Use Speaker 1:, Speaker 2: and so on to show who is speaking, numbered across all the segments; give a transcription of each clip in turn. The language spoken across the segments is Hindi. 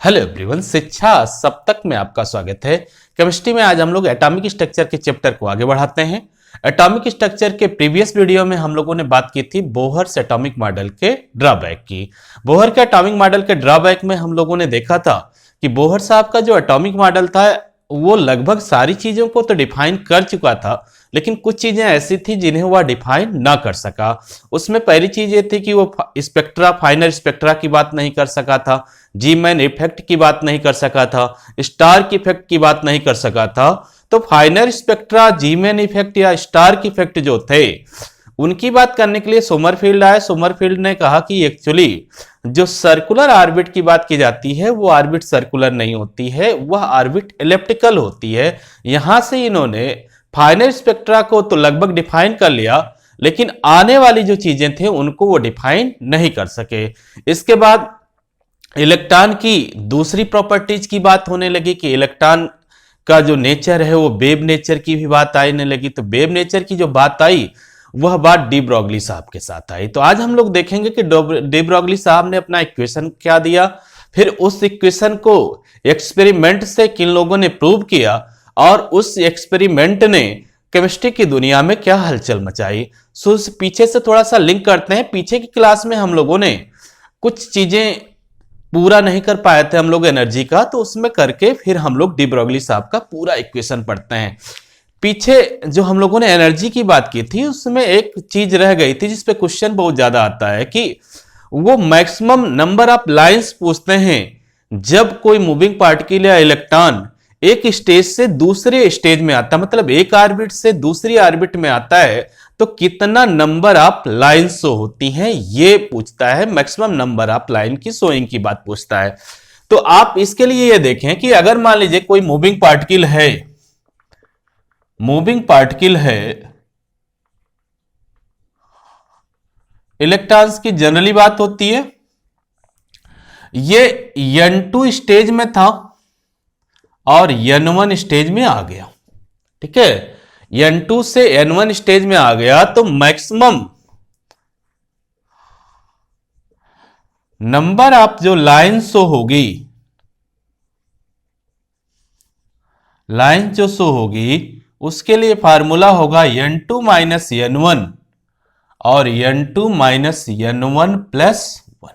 Speaker 1: हेलो एवरीवन, शिक्षा सप्तक में आपका स्वागत है। केमिस्ट्री में आज हम लोग एटॉमिक स्ट्रक्चर के चैप्टर को आगे बढ़ाते हैं। एटॉमिक स्ट्रक्चर के प्रीवियस वीडियो में हम लोगों ने बात की थी बोहर्स एटॉमिक मॉडल के ड्रॉबैक की। बोहर के एटॉमिक मॉडल के ड्रॉबैक में हम लोगों ने देखा था कि बोहर साहब का जो एटॉमिक मॉडल था वो लगभग सारी चीजों को तो डिफाइन कर चुका था, लेकिन कुछ चीजें ऐसी थी जिन्हें वह डिफाइन ना कर सका। उसमें पहली चीज ये थी कि वो स्पेक्ट्रा, फाइनल स्पेक्ट्रा की बात नहीं कर सका था, जी मैन इफेक्ट की बात नहीं कर सका था, स्टार की इफेक्ट की बात नहीं कर सका था। तो फाइनल स्पेक्ट्रा, जी मैन इफेक्ट या स्टार की इफेक्ट जो थे उनकी बात करने के लिए सोमरफील्ड आए। सोमरफील्ड ने कहा कि एक्चुअली जो सर्कुलर ऑर्बिट की बात की जाती है वो ऑर्बिट सर्कुलर नहीं होती है, वह ऑर्बिट एलिप्टिकल होती है। यहां से इन्होंने फाइनल स्पेक्ट्रा को तो लगभग डिफाइन कर लिया, लेकिन आने वाली जो चीजें थे उनको वो डिफाइन नहीं कर सके। इसके बाद इलेक्ट्रॉन की दूसरी प्रॉपर्टीज की बात होने लगी कि इलेक्ट्रॉन का जो नेचर है वो वेव नेचर की भी बात आने लगी। तो वेव नेचर की जो बात आई वह बात डी ब्रॉगली साहब के साथ आई। तो आज हम लोग देखेंगे कि डी ब्रॉगली साहब ने अपना इक्वेशन क्या दिया, फिर उस इक्वेशन को एक्सपेरिमेंट से किन लोगों ने प्रूव किया और उस एक्सपेरिमेंट ने केमिस्ट्री की दुनिया में क्या हलचल मचाई। सो पीछे से थोड़ा सा लिंक करते हैं। पीछे की क्लास में हम लोगों ने कुछ चीजें पूरा नहीं कर पाए थे हम लोग एनर्जी का, तो उसमें करके फिर हम लोग डी ब्रॉगली साहब का पूरा इक्वेशन पढ़ते हैं। पीछे जो हम लोगों ने एनर्जी की बात की थी उसमें एक चीज रह गई थी जिसपे क्वेश्चन बहुत ज्यादा आता है कि वो मैक्सिमम नंबर ऑफ लाइंस पूछते हैं जब कोई मूविंग पार्टिकल या इलेक्ट्रॉन एक स्टेज से दूसरे स्टेज में आता है, मतलब एक ऑर्बिट से दूसरी ऑर्बिट में आता है तो कितना नंबर ऑफ लाइन शो होती हैं, ये पूछता है। मैक्सिमम नंबर ऑफ लाइन की शोइंग की बात पूछता है। तो आप इसके लिए ये देखें कि अगर मान लीजिए कोई मूविंग पार्टिकल है, इलेक्ट्रॉन्स की जनरली बात होती है, ये n2 स्टेज में था और n1 स्टेज में आ गया। ठीक है, n2 से n1 स्टेज में आ गया तो मैक्सिमम नंबर ऑफ जो लाइन शो होगी, लाइन जो शो होगी उसके लिए फार्मूला होगा n2 माइनस n1 और n2 माइनस n1 प्लस 1।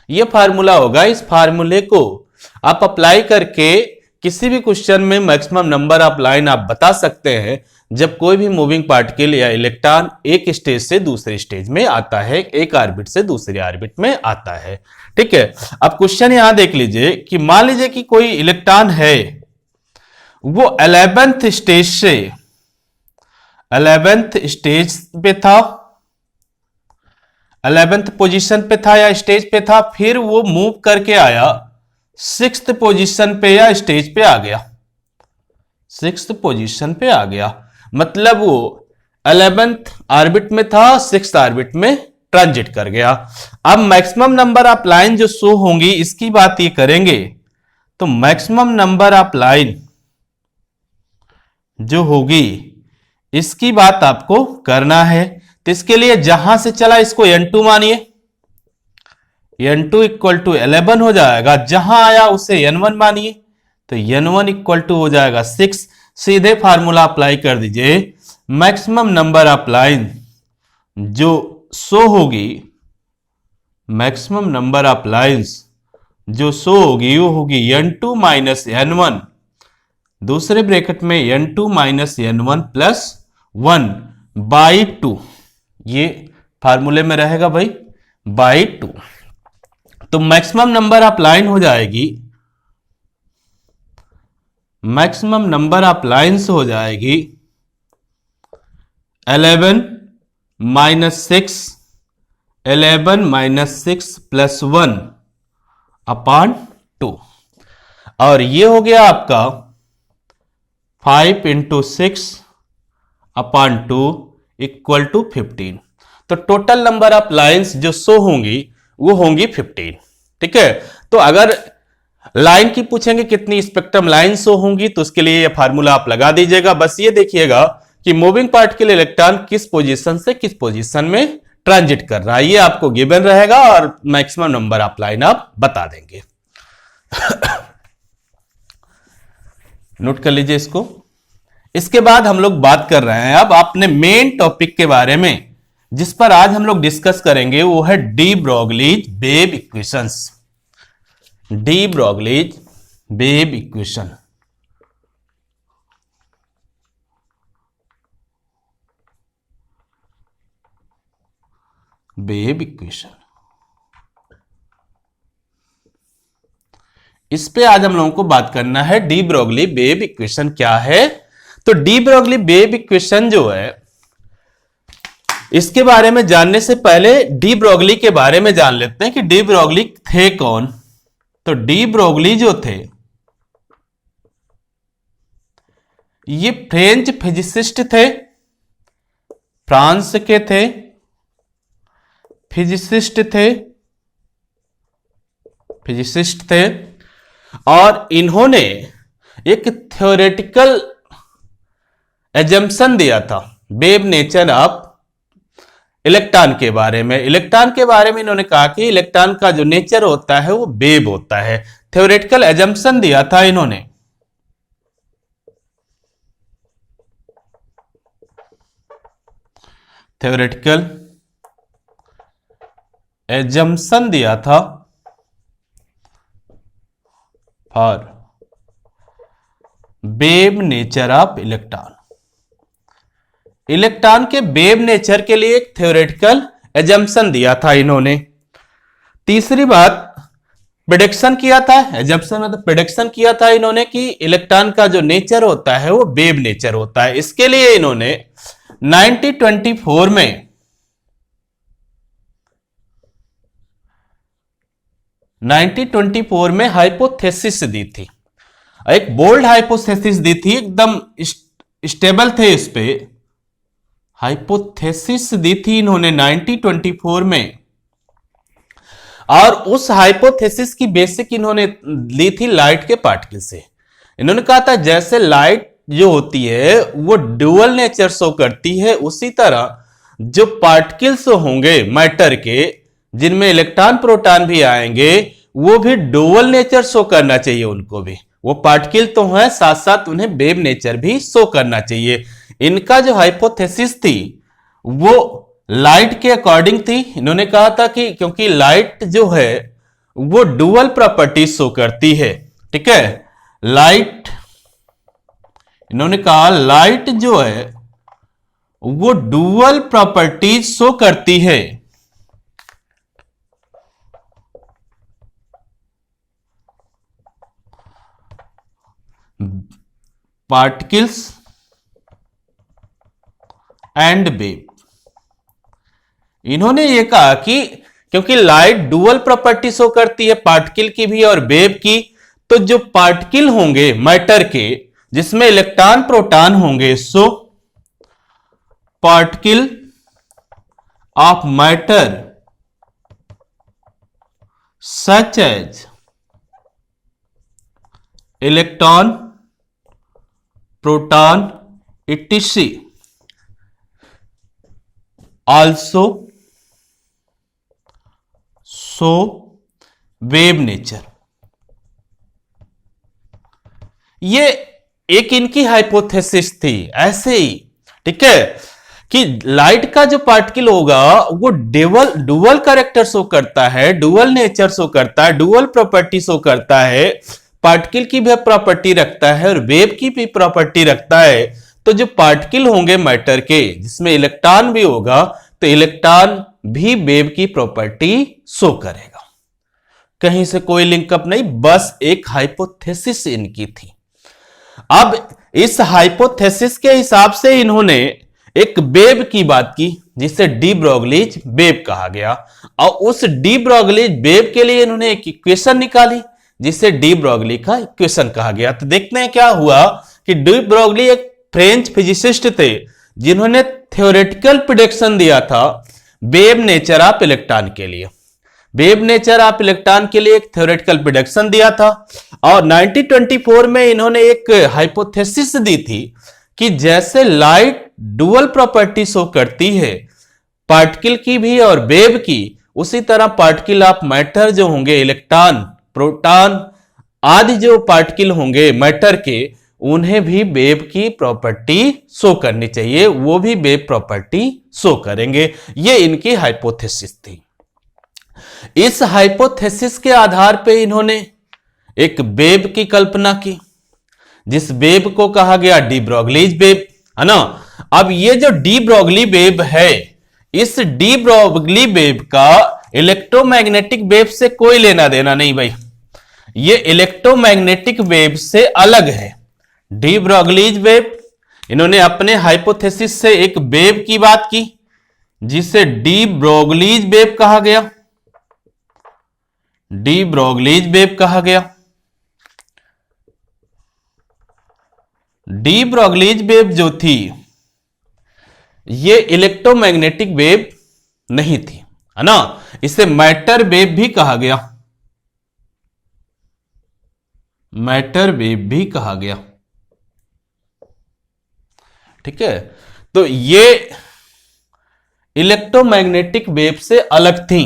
Speaker 1: यह फार्मूला होगा। इस फार्मूले को आप अप्लाई करके किसी भी क्वेश्चन में मैक्सिमम नंबर ऑफ लाइन आप बता सकते हैं जब कोई भी मूविंग पार्टिकल या इलेक्ट्रॉन एक स्टेज से दूसरे स्टेज में आता है, एक ऑर्बिट से दूसरे ऑर्बिट में आता है। ठीक है, अब क्वेश्चन यहां देख लीजिए कि मान लीजिए कि कोई इलेक्ट्रॉन है वो 11th स्टेज से 11th स्टेज पे था, 11th पोजीशन पे था या स्टेज पे था, फिर वो मूव करके आया 6th पोजीशन पे या स्टेज पे आ गया, 6th पोजीशन पे आ गया। मतलब वो 11th ऑर्बिट में था, 6th ऑर्बिट में ट्रांजिट कर गया। अब मैक्सिमम नंबर ऑफ लाइन जो शो होंगी इसकी बात ये करेंगे तो मैक्सिमम नंबर ऑफ लाइन जो होगी इसकी बात आपको करना है। तो इसके लिए जहां से चला इसको n2 मानिए, n2 इक्वल टू 11 हो जाएगा। जहां आया उसे n1 मानिए तो n1 इक्वल टू हो जाएगा 6। सीधे फार्मूला अप्लाई कर दीजिए। मैक्सिमम नंबर ऑफ लाइन जो शो होगी, मैक्सिमम नंबर ऑफ लाइंस जो शो होगी वो होगी n2 माइनस n1, दूसरे ब्रैकेट में n2 minus n1 plus 1 by 2। ये फार्मूले में रहेगा भाई बाई 2। तो मैक्सिमम नंबर ऑफ लाइन हो जाएगी, मैक्सिमम नंबर ऑफ लाइन्स हो जाएगी 11 माइनस 6, 11 माइनस 6 प्लस 1 अपॉन 2। और ये हो गया आपका 5 इंटू 6 अपॉन 2 इक्वल टू 15। तो टोटल नंबर ऑफ लाइंस जो शो होंगी वो होंगी 15। ठीक है, तो अगर लाइन की पूछेंगे कितनी स्पेक्ट्रम लाइन शो होंगी तो उसके लिए ये फार्मूला आप लगा दीजिएगा। बस ये देखिएगा कि मूविंग पार्टिकल इलेक्ट्रॉन किस पोजीशन से किस पोजीशन में ट्रांजिट कर रहा है, ये आपको गिवन रहेगा और मैक्सिमम नंबर ऑफ लाइन आप बता देंगे। नोट कर लीजिए इसको। इसके बाद हम लोग बात कर रहे हैं अब अपने मेन टॉपिक के बारे में, जिस पर आज हम लोग डिस्कस करेंगे, वो है D Broglie's wave equations. D Broglie's wave equation. Wave equation, इस पे आज हम लोगों को बात करना है। डी ब्रोगली वेव इक्वेशन क्या है? तो डी ब्रोगली वेव इक्वेशन जो है, इसके बारे में जानने से पहले डी ब्रोगली के बारे में जान लेते हैं कि डी ब्रोगली थे कौन। तो डी ब्रोगली जो थे, ये फ्रेंच फिजिसिस्ट थे, फ्रांस के थे, फिजिसिस्ट थे और इन्होंने एक थ्योरेटिकल एजम्पशन दिया था वेव नेचर ऑफ इलेक्ट्रॉन के बारे में। इलेक्ट्रॉन के बारे में इन्होंने कहा कि इलेक्ट्रॉन का जो नेचर होता है वो वेव होता है। थ्योरेटिकल एजम्पशन दिया था इन्होंने। थ्योरेटिकल एजम्पशन दिया था for wave nature of electron. Electron के वेव नेचर के लिए एक थ्योरेटिकल एजम्पशन दिया था इन्होंने। तीसरी बात, प्रेडिक्शन किया था। एजम्पशन मतलब प्रेडिक्शन किया था इन्होंने कि इलेक्ट्रॉन का जो नेचर होता है वो वेव नेचर होता है। इसके लिए इन्होंने 1924 में हाइपोथेसिस दी थी, एक बोल्ड हाइपोथेसिस दी थी, एकदम स्टेबल थे इस पे। हाइपोथेसिस दी थी इन्होंने 1924 में, और उस हाइपोथेसिस की बेसिक इन्होंने ली थी लाइट के पार्टिकल से। इन्होंने कहा था जैसे लाइट जो होती है वो ड्यूअल नेचर शो करती है, उसी तरह जो पार्टिकल्स होंगे मैटर के, जिनमें इलेक्ट्रॉन प्रोटॉन भी आएंगे, वो भी ड्यूअल नेचर शो करना चाहिए उनको भी। वो पार्टिकल तो है, साथ साथ उन्हें वेव नेचर भी शो करना चाहिए। इनका जो हाइपोथेसिस थी वो लाइट के अकॉर्डिंग थी। इन्होंने कहा था कि क्योंकि लाइट जो है वो ड्यूअल प्रॉपर्टी शो करती है, ठीक है। लाइट, इन्होंने कहा लाइट जो है वो ड्यूअल प्रॉपर्टीज शो करती है। Particles and wave. इन्होंने ये कहा कि क्योंकि लाइट डुअल प्रॉपर्टी शो करती है, पार्टिकल की भी और वेव की, तो जो पार्टिकल होंगे मैटर के जिसमें इलेक्ट्रॉन प्रोटॉन होंगे, so particle of matter such as electron proton etc also show wave nature। ये एक इनकी हाइपोथेसिस थी ऐसे ही, ठीक है, कि लाइट का जो पार्टिकल होगा वो डुअल कैरेक्टर शो करता है, डुअल नेचर शो करता है, डुअल प्रॉपर्टी शो करता है, पार्टिकल की भी प्रॉपर्टी रखता है और वेव की भी प्रॉपर्टी रखता है। तो जो पार्टिकल होंगे मैटर के जिसमें इलेक्ट्रॉन भी होगा, तो इलेक्ट्रॉन भी वेव की प्रॉपर्टी शो करेगा। कहीं से कोई लिंकअप नहीं, बस एक हाइपोथेसिस इनकी थी। अब इस हाइपोथेसिस के हिसाब से इन्होंने एक वेव की बात की जिसे डी ब्रोगलीज वेव कहा गया, और उस डी ब्रोगलीज वेव के लिए इन्होंने एक इक्वेशन निकाली जिसे डी ब्रोगली का इक्वेशन कहा गया। तो देखते हैं क्या हुआ कि डी ब्रोगली एक फ्रेंच फिजिसिस्ट थे जिन्होंने थ्योरेटिकल प्रेडिक्शन दिया था वेव नेचर ऑफ इलेक्ट्रॉन के लिए। वेव नेचर ऑफ इलेक्ट्रॉन के लिए एक थ्योरेटिकल प्रेडिक्शन दिया था, और 1924 में इन्होंने एक हाइपोथेसिस दी थी कि जैसे लाइट डुअल प्रॉपर्टी शो करती है पार्टिकल की भी और वेव की, उसी तरह पार्टिकल ऑफ मैटर जो होंगे, इलेक्ट्रॉन प्रोटॉन आदि जो पार्टिकल होंगे मैटर के, उन्हें भी वेव की प्रॉपर्टी शो करनी चाहिए, वो भी वेव प्रॉपर्टी शो करेंगे। ये इनकी हाइपोथेसिस थी। इस हाइपोथेसिस के आधार पे इन्होंने एक वेव की कल्पना की, जिस वेव को कहा गया डी ब्रोगलीज वेव, है ना। अब ये जो डी ब्रोगली वेव है, इस डी ब्रोगली वेव का इलेक्ट्रोमैग्नेटिक वेव से कोई लेना देना नहीं भाई, ये इलेक्ट्रोमैग्नेटिक वेव से अलग है। डी ब्रोगलीज वेव, इन्होंने अपने हाइपोथेसिस से एक वेव की बात की जिसे डी ब्रोगलीज वेव कहा गया, डी ब्रोगलीज वेव कहा गया। डी ब्रोगलीज वेव जो थी ये इलेक्ट्रोमैग्नेटिक वेव नहीं थी, है ना। इसे मैटर वेव भी कहा गया, मैटर वेव भी कहा गया, ठीक है। तो ये इलेक्ट्रोमैग्नेटिक वेव से अलग थी।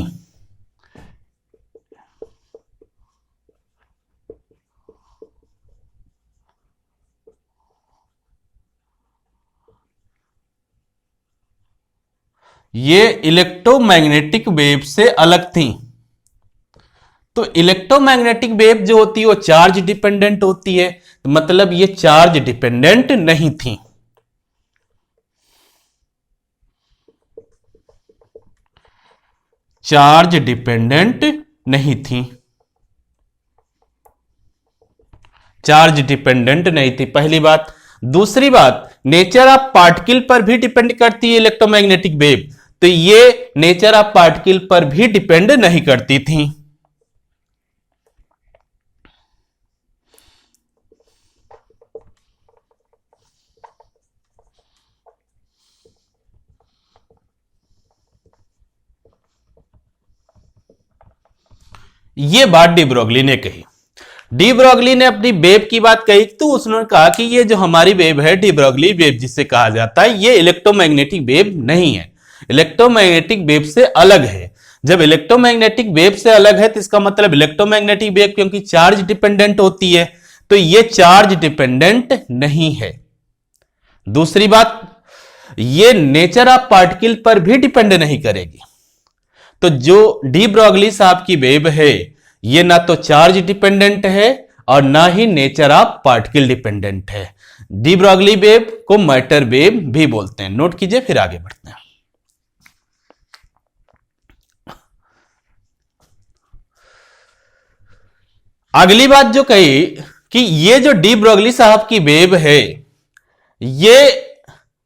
Speaker 1: ये इलेक्ट्रोमैग्नेटिक वेव से अलग थी। तो इलेक्ट्रोमैग्नेटिक वेव जो होती है वो चार्ज डिपेंडेंट होती है, तो मतलब ये चार्ज डिपेंडेंट नहीं थी। चार्ज डिपेंडेंट नहीं थी, चार्ज डिपेंडेंट नहीं थी, पहली बात। दूसरी बात, नेचर ऑफ पार्टिकल पर भी डिपेंड करती है इलेक्ट्रोमैग्नेटिक वेव, तो ये नेचर ऑफ पार्टिकल पर भी डिपेंड नहीं करती थी। ये बात डी ब्रोगली ने कही। डी ब्रोगली ने अपनी वेव की बात कही तो उसने कहा कि ये जो हमारी वेव है डी ब्रोगली वेव जिसे कहा जाता है, ये इलेक्ट्रोमैग्नेटिक वेव नहीं है, इलेक्ट्रोमैग्नेटिक वेव से अलग है। जब इलेक्ट्रोमैग्नेटिक वेव से अलग है तो इसका मतलब इलेक्ट्रोमैग्नेटिक वेव क्योंकि चार्ज डिपेंडेंट होती है, तो ये चार्ज डिपेंडेंट नहीं है। दूसरी बात, ये नेचर ऑफ पार्टिकल पर भी डिपेंड नहीं करेगी। तो जो डी ब्रोगली साहब की वेव है ये ना तो चार्ज डिपेंडेंट है और ना ही नेचर ऑफ पार्टिकल डिपेंडेंट है। डी ब्रोगली वेव को मैटर वेव भी बोलते हैं। नोट कीजिए, फिर आगे बढ़ते हैं। अगली बात जो कही कि ये जो डी ब्रोगली साहब की वेव है ये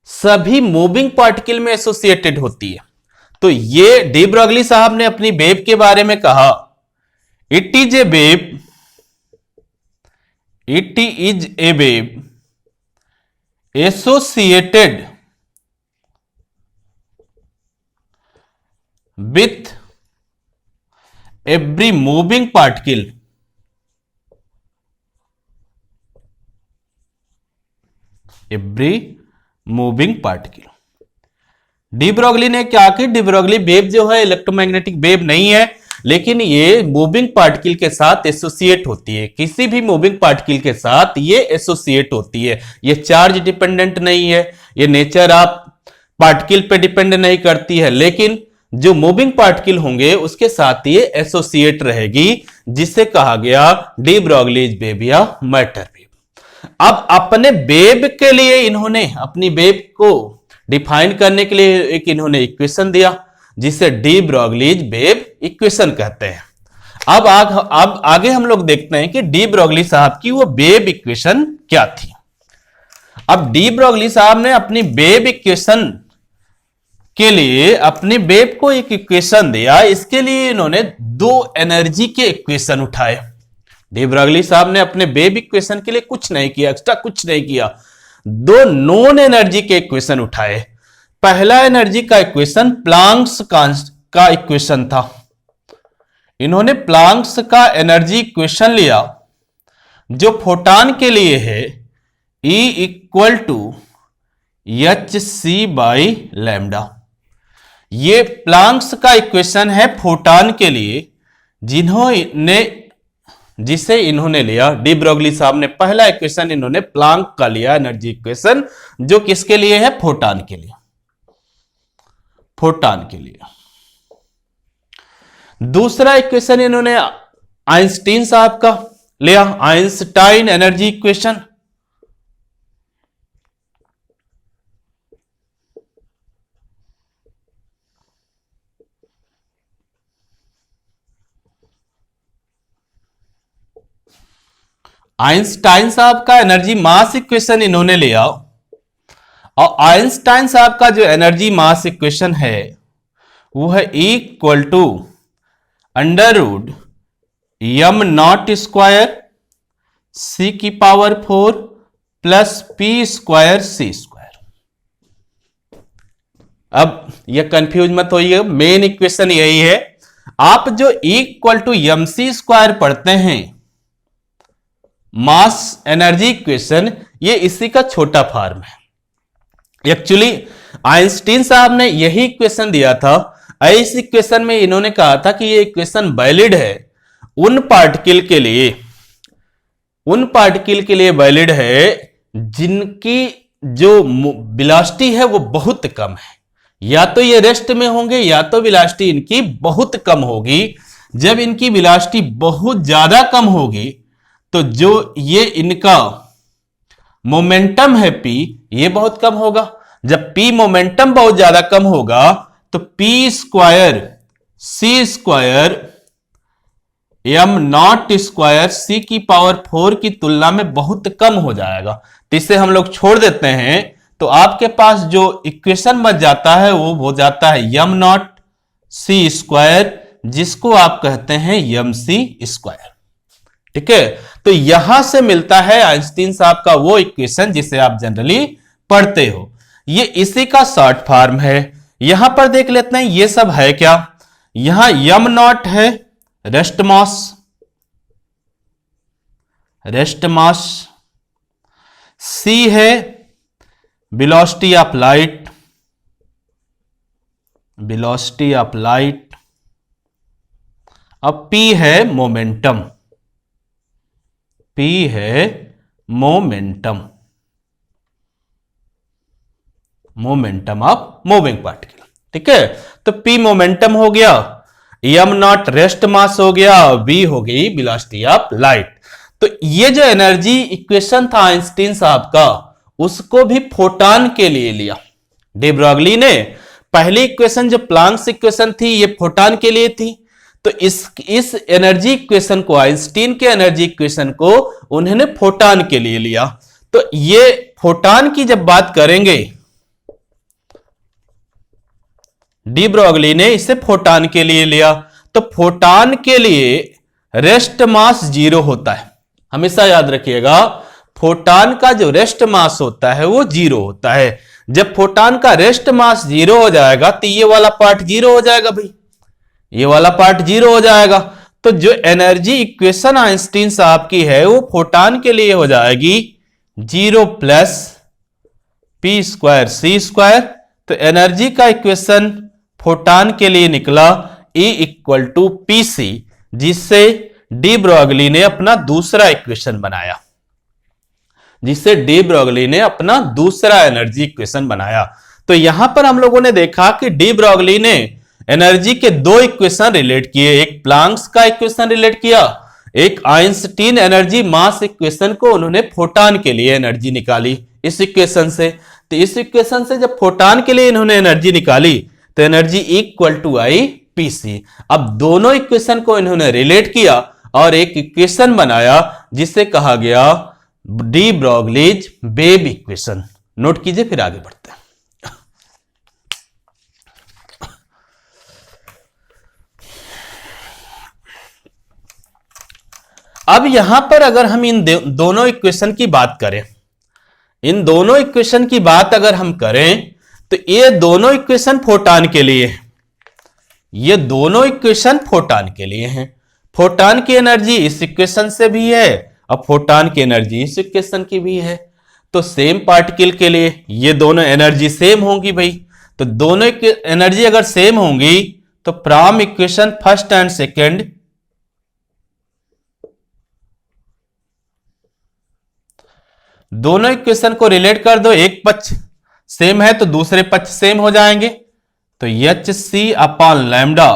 Speaker 1: सभी मूविंग पार्टिकल में एसोसिएटेड होती है। तो ये डी ब्रोगली साहब ने अपनी वेव के बारे में कहा, it is a wave, it is a wave associated with every moving particle, every moving particle. D Broglie ने क्या कि डी ब्रोगली वेव जो है इलेक्ट्रोमैग्नेटिक वेव नहीं है, लेकिन ये मूविंग पार्टिकल के साथ एसोसिएट होती है। किसी भी मूविंग पार्टिकल के साथ ये एसोसिएट होती है। ये चार्ज डिपेंडेंट नहीं है, ये नेचर ऑफ पार्टिकल पे डिपेंड नहीं करती है, लेकिन जो मूविंग पार्टिकल होंगे उसके साथ ये एसोसिएट रहेगी, जिसे कहा गया डी ब्रोगलीज वेव या मैटर वेव। अब अपने वेव के लिए इन्होंने अपनी वेव को डिफाइन करने के लिए एक इन्होंने इक्वेशन दिया जिसे डी ब्रोगलीज वेव इक्वेशन कहते हैं। अब आगे हम लोग देखते हैं कि डी ब्रोगली साहब की वो वेव इक्वेशन क्या थी। अब डी ब्रोगली साहब ने अपनी वेव इक्वेशन के लिए अपनी वेव को एक इक्वेशन दिया। इसके लिए इन्होंने दो एनर्जी के इक्वेशन उठाए। डी ब्रोगली साहब ने अपने वेव इक्वेशन के लिए कुछ नहीं किया, एक्स्ट्रा कुछ नहीं किया, दो नॉन एनर्जी के इक्वेशन उठाए। पहला एनर्जी का इक्वेशन प्लांक्स का इक्वेशन था। इन्होंने प्लांक्स का एनर्जी इक्वेशन लिया जो फोटॉन के लिए है E equal to h c by lambda. ये प्लांक्स का इक्वेशन है फोटॉन के लिए, जिन्होंने जिसे इन्होंने लिया, डी ब्रोगली साहब ने पहला इक्वेशन इन्होंने प्लांक का लिया एनर्जी इक्वेशन, जो किसके लिए है? फोटॉन के लिए, फोटॉन के लिए। दूसरा इक्वेशन इन्होंने आइंस्टीन साहब का लिया, आइंस्टाइन एनर्जी इक्वेशन। आइंस्टाइन साहब का एनर्जी मास इक्वेशन इन्होंने लिया, और आइंस्टाइन साहब का जो एनर्जी मास इक्वेशन है वो है equal to under root m naught square c की power 4 plus p square c square. अब यह कंफ्यूज मत होइए, मेन इक्वेशन यही है। आप जो equal to m c square पढ़ते हैं मास एनर्जी इक्वेशन, ये इसी का छोटा फॉर्म है। एक्चुअली आइंस्टीन साहब ने यही इक्वेशन दिया था। इस इक्वेशन में इन्होंने कहा था कि ये इक्वेशन वैलिड है उन पार्टिकल के लिए, उन पार्टिकल के लिए वैलिड है जिनकी जो वेलोसिटी है वो बहुत कम है। या तो ये रेस्ट में होंगे या तो वेलोसिटी इनकी बहुत कम होगी। जब इनकी वेलोसिटी बहुत ज्यादा कम होगी तो जो ये इनका मोमेंटम है P, ये बहुत कम होगा। जब P मोमेंटम बहुत ज्यादा कम होगा तो P square C square am not square C की पावर 4 की तुलना में बहुत कम हो जाएगा। तो इसे हम लोग छोड़ देते हैं, तो आपके पास जो इक्वेशन बच जाता है वो हो जाता है एम नॉट C स्क्वायर, जिसको आप कहते हैं एम सी स्क्वायर। ठीक है, तो यहां से मिलता है आइंस्टीन साहब का वो इक्वेशन जिसे आप जनरली पढ़ते हो। ये इसी का शॉर्ट फॉर्म है। यहां पर देख लेते हैं ये सब है क्या। यहां यम नॉट है रेस्ट मास, रेस्ट मास, सी है velocity of light, velocity of light, अब P है मोमेंटम, P है momentum, momentum of moving particle. ठीक है, तो P मोमेंटम हो गया, एम नॉट रेस्ट मास हो गया, V हो गई वेलोसिटी ऑफ लाइट। तो ये जो एनर्जी इक्वेशन था आइंस्टीन साहब का, उसको भी फोटॉन के लिए लिया। डी ब्रोगली ने पहली इक्वेशन जो प्लांक्स इक्वेशन थी ये फोटॉन के लिए थी, तो इस एनर्जी इक्वेशन को, आइंस्टीन के एनर्जी इक्वेशन को उन्होंने फोटॉन के लिए लिया। तो ये फोटॉन की जब बात करेंगे, डी ब्रोगली ने इसे फोटॉन के लिए लिया, तो फोटॉन के लिए रेस्ट मास 0 होता है। हमेशा याद रखिएगा, फोटॉन का जो रेस्ट मास होता है वो 0 होता है। जब फोटॉन का रेस्ट मास 0 हो जाएगा तो ये वाला पार्ट 0 हो जाएगा भाई, ये वाला पार्ट 0 हो जाएगा। तो जो एनर्जी इक्वेशन आइंस्टीन साहब की है वो फोटॉन के लिए हो जाएगी 0 plus p square c square. तो एनर्जी का इक्वेशन फोटॉन के लिए निकला E equal to p c, जिससे डी ब्रोगली ने अपना दूसरा इक्वेशन बनाया, जिससे डी ब्रोगली ने अपना दूसरा एनर्जी इक्वेशन बनाया। तो यहां पर हम लोगों ने देखा कि डी ब्रोगली ने एनर्जी के दो इक्वेशन रिलेट किए, एक प्लांक्स का इक्वेशन रिलेट किया, एक आइंस्टीन एनर्जी मास इक्वेशन को उन्होंने फोटॉन के लिए एनर्जी निकाली इस इक्वेशन से। तो इस इक्वेशन से जब फोटॉन के लिए इन्होंने एनर्जी निकाली तो energy equal to I p c. अब दोनों इक्वेशन को इन्होंने रिलेट किया और एक इक्वेशन बनाया जिसे कहा गया de Broglie's wave equation. Note कीजिए, फिर आगे बढ़ते हैं। अब यहां पर अगर हम इन दोनों इक्वेशन की बात करें, इन दोनों इक्वेशन की बात अगर हम करें तो ये दोनों इक्वेशन फोटॉन के लिए है, ये दोनों इक्वेशन फोटॉन के लिए हैं। फोटॉन की एनर्जी इस इक्वेशन से भी है और फोटॉन की एनर्जी इस इक्वेशन की भी है। तो सेम पार्टिकल के लिए ये दोनों एनर्जी सेम होंगी भाई। तो दोनों एनर्जी अगर सेम होंगी तो from equation first and second दोनों इक्वेशन को रिलेट कर दो, एक पक्ष सेम है तो दूसरे पक्ष सेम हो जाएंगे। तो h c upon lambda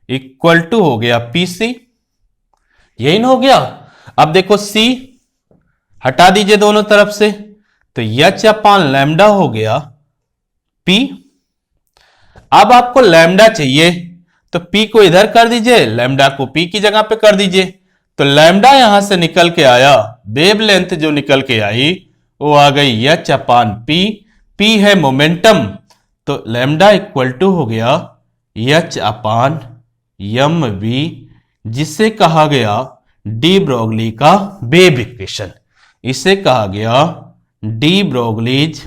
Speaker 1: equal to हो गया पी सी, यही ना हो गया। अब देखो सी हटा दीजिए दोनों तरफ से, तो एच अपॉन लैम्डा हो गया पी। अब आपको लैम्डा चाहिए तो पी को इधर कर दीजिए, लैम्डा को पी की जगह पे कर दीजिए। तो लैम्डा यहां से निकल के आया, वेवलेंथ जो निकल के आई वो आ गई एच अपान पी। पी है मोमेंटम, तो लैम्डा इक्वल टू हो गया एच अपान एम वी, जिसे कहा गया डी ब्रोगली का वेव इक्वेशन। इसे कहा गया डी ब्रोगलीज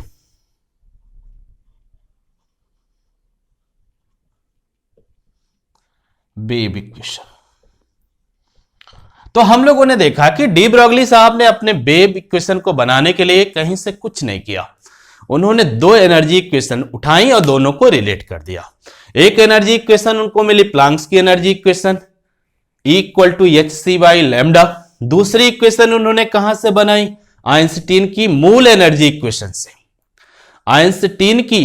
Speaker 1: वेव इक्वेशन। तो हम लोगों ने देखा कि डी ब्रोगली साहब ने अपने वेव इक्वेशन को बनाने के लिए कहीं से कुछ नहीं किया। उन्होंने दो एनर्जी इक्वेशन उठाई और दोनों को रिलेट कर दिया। एक एनर्जी इक्वेशन उनको मिली प्लांक्स की energy equation, E equal to h c by lambda. दूसरी इक्वेशन उन्होंने कहां से बनाई? आइंस्टीन की मूल एनर्जी इक्वेशन से। आइंस्टीन की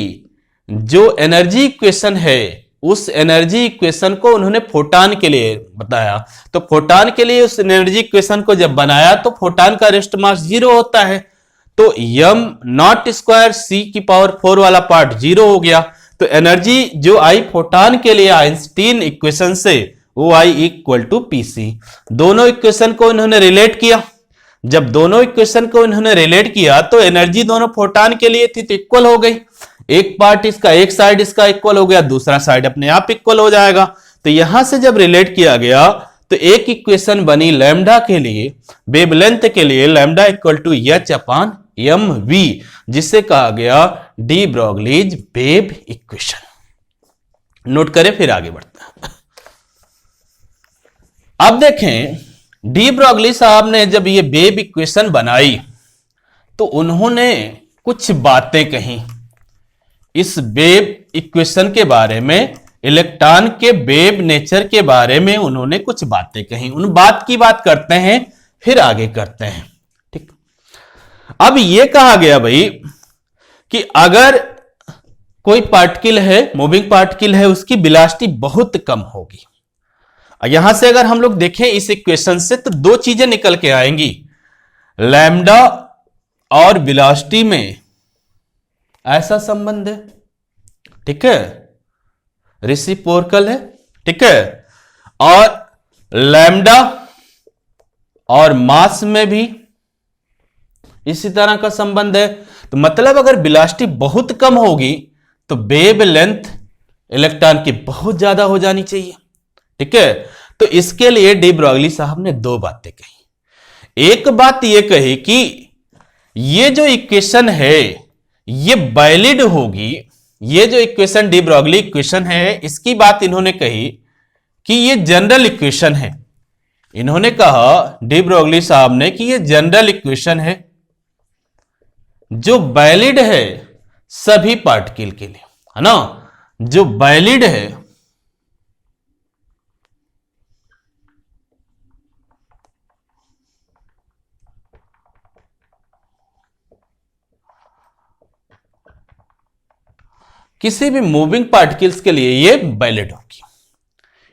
Speaker 1: जो एनर्जी इक्वेशन है, उस एनर्जी इक्वेशन को उन्होंने फोटॉन के लिए बताया। तो फोटॉन के लिए उस एनर्जी इक्वेशन को जब बनाया तो फोटॉन का रेस्ट मास 0 होता है, तो m नॉट स्क्वायर c की पावर 4 वाला पार्ट 0 हो गया। तो एनर्जी जो आई फोटॉन के लिए आइंस्टीन इक्वेशन से, वो आई इक्वल टू पीसी। दोनों इक्वेशन को इन्होंने रिलेट किया। जब दोनों इक्वेशन को इन्होंने रिलेट किया तो एनर्जी दोनों फोटॉन के लिए थी तो इक्वल हो गई। एक पार्ट इसका, एक साइड इसका इक्वल हो गया, दूसरा साइड अपने आप इक्वल हो जाएगा। तो यहां से जब रिलेट किया गया तो एक इक्वेशन बनी लैम्डा के लिए, वेवलेंथ के लिए, lambda equal to h upon m v, जिसे कहा गया de Broglie's wave equation. Note करें, फिर आगे बढ़ते हैं। अब देखें, डी ब्रोगली साहब ने जब ये वेव इक्वेशन बनाई तो उन्होंने कुछ बातें कही इस वेव इक्वेशन के बारे में, इलेक्ट्रॉन के वेव नेचर के बारे में उन्होंने कुछ बातें कही। उन बात की बात करते हैं, फिर आगे करते हैं। ठीक, अब यह कहा गया भाई कि अगर कोई पार्टिकल है, मूविंग पार्टिकल है, उसकी वेलोसिटी बहुत कम होगी। यहां से अगर हम लोग देखें इस इक्वेशन से तो दो चीजें निकल के आएंगी, लैम्डा और वेलोसिटी में ऐसा संबंध है, ठीक है, रेसिप्रोकल है, ठीक है, और लैम्डा और मास में भी इसी तरह का संबंध है। तो मतलब अगर वेलोसिटी बहुत कम होगी तो वेव लेंथ इलेक्ट्रॉन की बहुत ज्यादा हो जानी चाहिए, ठीक है। तो इसके लिए डी ब्रोगली साहब ने दो बातें कही। एक बात यह कही कि ये जो इक्वेशन है ये वैलिड होगी। ये जो इक्वेशन डी ब्रोगली इक्वेशन है, इसकी बात इन्होंने कही कि ये जनरल इक्वेशन है। इन्होंने कहा, डी ब्रोगली साहब ने, कि ये जनरल इक्वेशन है जो वैलिड है सभी पार्टिकल के लिए, है ना, जो वैलिड है किसी भी मूविंग पार्टिकल्स के लिए ये वैलिड होगी।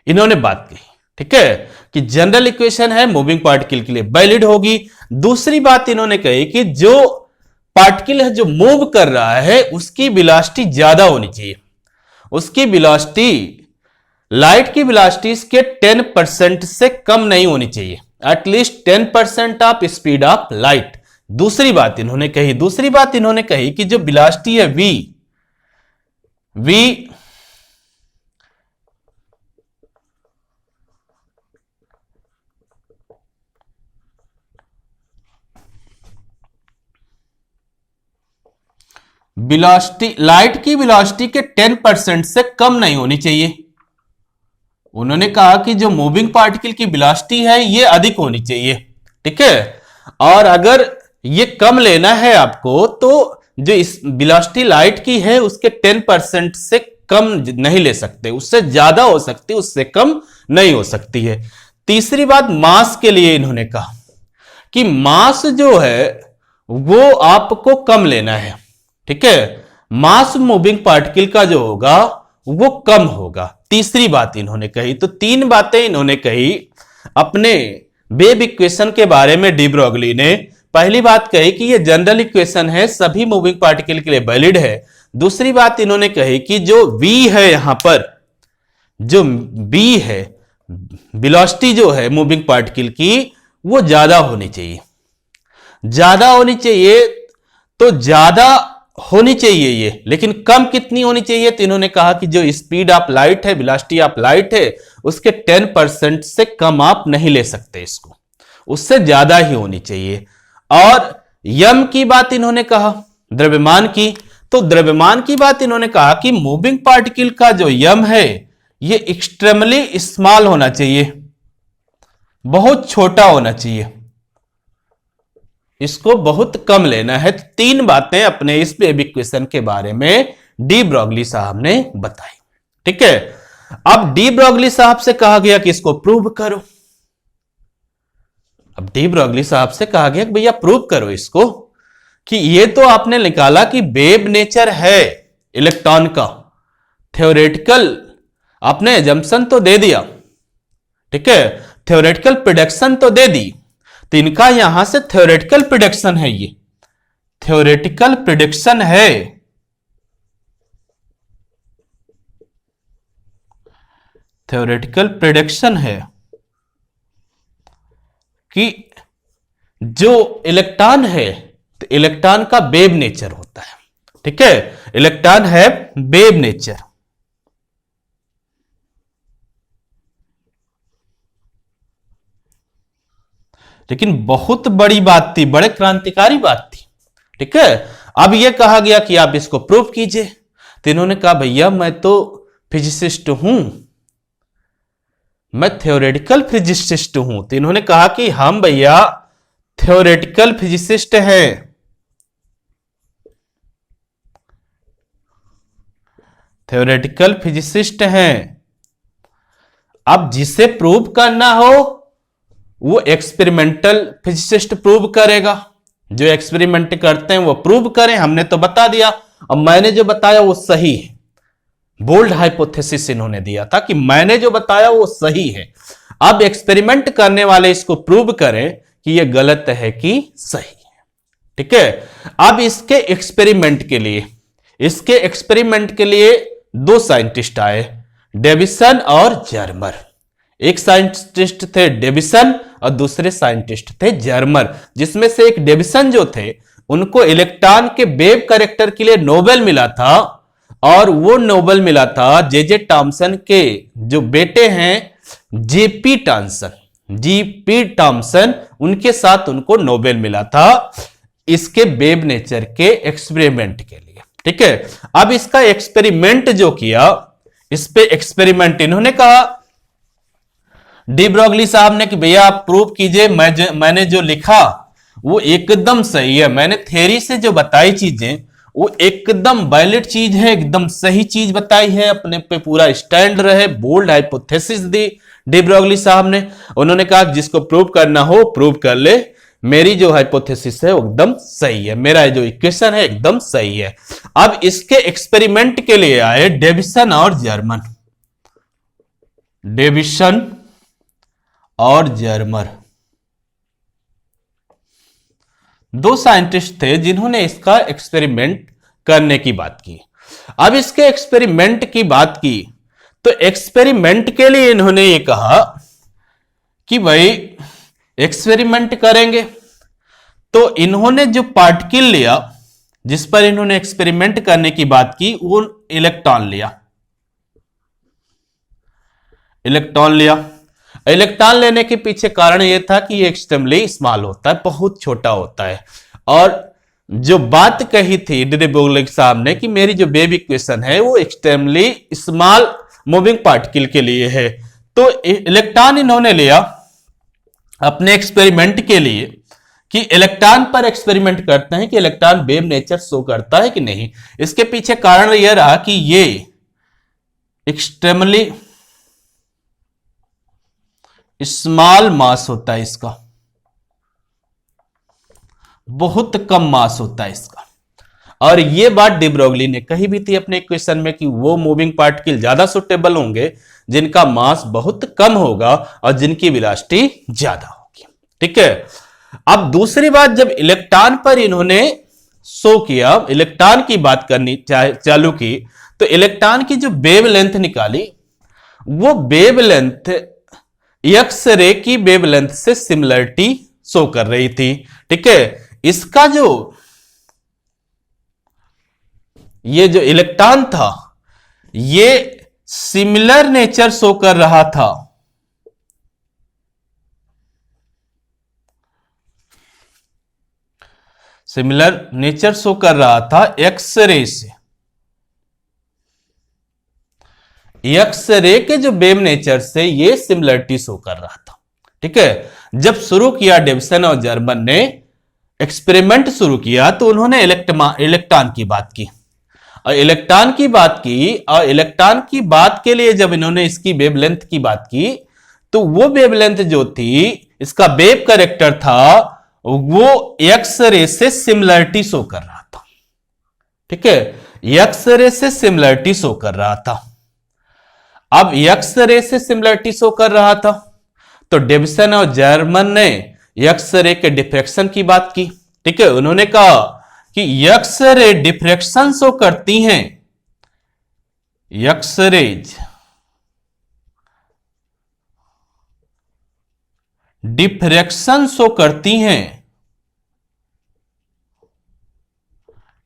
Speaker 1: इन्होंने बात कही, ठीक है, कि जनरल इक्वेशन है, मूविंग पार्टिकल के लिए वैलिड होगी। दूसरी बात इन्होंने कही कि जो पार्टिकल है जो मूव कर रहा है उसकी वेलोसिटी ज्यादा होनी चाहिए। उसकी वेलोसिटी लाइट की वेलोसिटी के 10% से कम नहीं होनी चाहिए, at least 10% of speed of light. दूसरी बात इन्होंने कही कि जो वेलोसिटी है v वेलोसिटी, लाइट की वेलोसिटी के 10% से कम नहीं होनी चाहिए। उन्होंने कहा कि जो मूविंग पार्टिकल की वेलोसिटी है ये अधिक होनी चाहिए, ठीक है, और अगर ये कम लेना है आपको तो जो इस वेलोसिटी लाइट की है उसके 10% से कम नहीं ले सकते, उससे ज्यादा हो सकती है, उससे कम नहीं हो सकती है। तीसरी बात, मास के लिए इन्होंने कहा कि मास जो है वो आपको कम लेना है, ठीक है। मास मूविंग पार्टिकल का जो होगा वो कम होगा। तीसरी बात इन्होंने कही, तो तीन बातें इन्होंने कही अपने वेव इक्वेशन के बारे में। डी ब्रोगली ने पहली बात कही कि ये जनरल इक्वेशन है, सभी मूविंग पार्टिकल के लिए वैलिड है। दूसरी बात इन्होंने कही कि जो v है, यहां पर जो b है, वेलोसिटी जो है मूविंग पार्टिकल की, वो ज्यादा होनी चाहिए। ज्यादा होनी चाहिए तो ज्यादा होनी चाहिए ये, लेकिन कम कितनी होनी चाहिए? तो इन्होंने कहा कि जो स्पीड ऑफ लाइट है, वेलोसिटी ऑफ लाइट है, उसके 10% से कम आप नहीं ले सकते इसको, उससे ज्यादा ही होनी चाहिए। और यम की बात इन्होंने कहा, द्रव्यमान की, तो द्रव्यमान की बात इन्होंने कहा कि मूविंग पार्टिकल का जो यम है ये एक्सट्रीमली स्मॉल होना चाहिए, बहुत छोटा होना चाहिए, इसको बहुत कम लेना है। तो तीन बातें अपने इस वेव इक्वेशन के बारे में डी ब्रोगली साहब ने बताई, ठीक है। अब डी ब्रोगली साहब से कहा गया कि इसको प्रूव करो। अब डी ब्रोगली साहब से कहा गया कि भैया प्रूव करो इसको, कि ये तो आपने निकाला कि वेव नेचर है इलेक्ट्रॉन का, थ्योरेटिकल आपने एजम्पशन तो दे दिया, ठीक है, थ्योरेटिकल प्रेडिक्शन तो दे दी, तो इनका यहां से थ्योरेटिकल प्रेडिक्शन है, ये थ्योरेटिकल प्रेडिक्शन है, थ्योरेटिकल प्रेडिक्शन है कि जो इलेक्ट्रॉन है, तो इलेक्ट्रॉन का वेव नेचर होता है, ठीक है, इलेक्ट्रॉन है वेव नेचर। लेकिन बहुत बड़ी बात थी, बड़े क्रांतिकारी बात थी, ठीक है। अब यह कहा गया कि आप इसको प्रूव कीजिए, तो इन्होंने कहा भैया मैं तो फिजिसिस्ट हूं, मैं थ्योरेटिकल फिजिसिस्ट हूं। तो इन्होंने कहा कि हम भैया थ्योरेटिकल फिजिसिस्ट हैं, थ्योरेटिकल फिजिसिस्ट हैं। अब जिसे प्रूव करना हो वो एक्सपेरिमेंटल फिजिसिस्ट प्रूव करेगा, जो एक्सपेरिमेंट करते हैं वो प्रूव करें। हमने तो बता दिया, अब मैंने जो बताया वो सही है, बोल्ड हाइपोथेसिस इन्होंने दिया था कि मैंने जो बताया वो सही है। अब एक्सपेरिमेंट करने वाले इसको प्रूव करें कि ये गलत है कि सही है, ठीक है। अब इसके एक्सपेरिमेंट के लिए दो साइंटिस्ट आए, डेविसन और जर्मर। एक साइंटिस्ट थे डेविसन और दूसरे साइंटिस्ट थे जर्मर, जिसमें से एक डेविसन जो थे उनको इलेक्ट्रॉन के वेव कैरेक्टर के लिए नोबेल मिला था, और वो नोबेल मिला था जे टॉमसन के जो बेटे हैं जीपी टॉमसन, उनके साथ उनको नोबेल मिला था इसके वेव नेचर के एक्सपेरिमेंट के लिए, ठीक है। अब इसका एक्सपेरिमेंट जो किया, इस पे एक्सपेरिमेंट इन्होंने कहा डी ब्रोगली साहब ने कि भैया आप प्रूव कीजिए, मैंने जो लिखा वो एकदम सही है, मैंने थ्योरी से जो बताई चीजें वो एकदम वैलिड चीज है, एकदम सही चीज बताई है, अपने पे पूरा स्टैंड रहे, बोल्ड हाइपोथेसिस दी डी ब्रोगली साहब ने। उन्होंने कहा जिसको प्रूव करना हो प्रूव कर ले, मेरी जो हाइपोथेसिस है वो एकदम सही है, मेरा जो इक्वेशन है एकदम सही है। अब इसके एक्सपेरिमेंट के लिए आए डेविसन और जर्मन, डेविसन और जर्मर, दो साइंटिस्ट थे जिन्होंने इसका एक्सपेरिमेंट करने की बात की। अब इसके एक्सपेरिमेंट की बात की तो एक्सपेरिमेंट के लिए इन्होंने ये कहा कि भाई एक्सपेरिमेंट करेंगे, तो इन्होंने जो पार्टिकल लिया जिस पर इन्होंने एक्सपेरिमेंट करने की बात की वो इलेक्ट्रॉन लिया, इलेक्ट्रॉन लेने के पीछे कारण यह था कि ये एक्सट्रीमली स्मॉल होता है, बहुत छोटा होता है। और जो बात कही थी डी ब्रोगली साहब ने कि मेरी जो वेव इक्वेशन है वो एक्सट्रीमली स्मॉल मूविंग पार्टिकल के लिए है, तो इलेक्ट्रॉन इन्होंने लिया अपने एक्सपेरिमेंट के लिए कि इलेक्ट्रॉन पर एक्सपेरिमेंट करते हैं कि इलेक्ट्रॉन वेव नेचर शो करता है कि नहीं। इसके पीछे कारण यह रहा कि ये एक्सट्रीमली स्मॉल मास होता है इसका, बहुत कम मास होता है इसका। और ये बात डी ब्रोगली ने कही भी थी अपने इक्वेशन में कि वो मूविंग पार्टिकल ज्यादा सुटेबल होंगे जिनका मास बहुत कम होगा और जिनकी वेलोसिटी ज्यादा होगी। ठीक है, अब दूसरी बात, जब इलेक्ट्रॉन पर इन्होंने शो किया, इलेक्ट्रॉन की बात करनी चालू की, तो इलेक्ट्रॉन की जो वेव लेंथ निकाली, वो वेव लेंथ एक्स रे की वेव लेंथ से सिमिलरिटी शो कर रही थी। ठीक है, इसका जो ये जो इलेक्ट्रॉन था ये सिमिलर नेचर शो कर रहा था सिमिलर नेचर शो कर रहा था एक्स रे से। एक्स रे के जो वेव नेचर से ये सिमिलरिटी शो कर रहा था। ठीक है, जब शुरू किया डेविसन और जर्मन ने एक्सपेरिमेंट शुरू किया तो उन्होंने इलेक्ट्रॉन की बात की और इलेक्ट्रॉन की बात की, और इलेक्ट्रॉन की बात के लिए जब इन्होंने इसकी वेवलेंथ की बात की तो वो वेवलेंथ जो थी, इसका वेव कैरेक्टर था, वो एक्स रे से सिमिलरिटी शो कर रहा था। ठीक है, एक्स रे से सिमिलरिटी शो कर रहा था। अब एक्स रे से सिमिलरिटी शो कर रहा था तो डेविसन और जर्मन ने एक्स रे के डिफ्रैक्शन की बात की। ठीक है, उन्होंने कहा कि एक्स रे डिफ्रैक्शन शो करती हैं, एक्स रेज डिफ्रैक्शन शो करती हैं,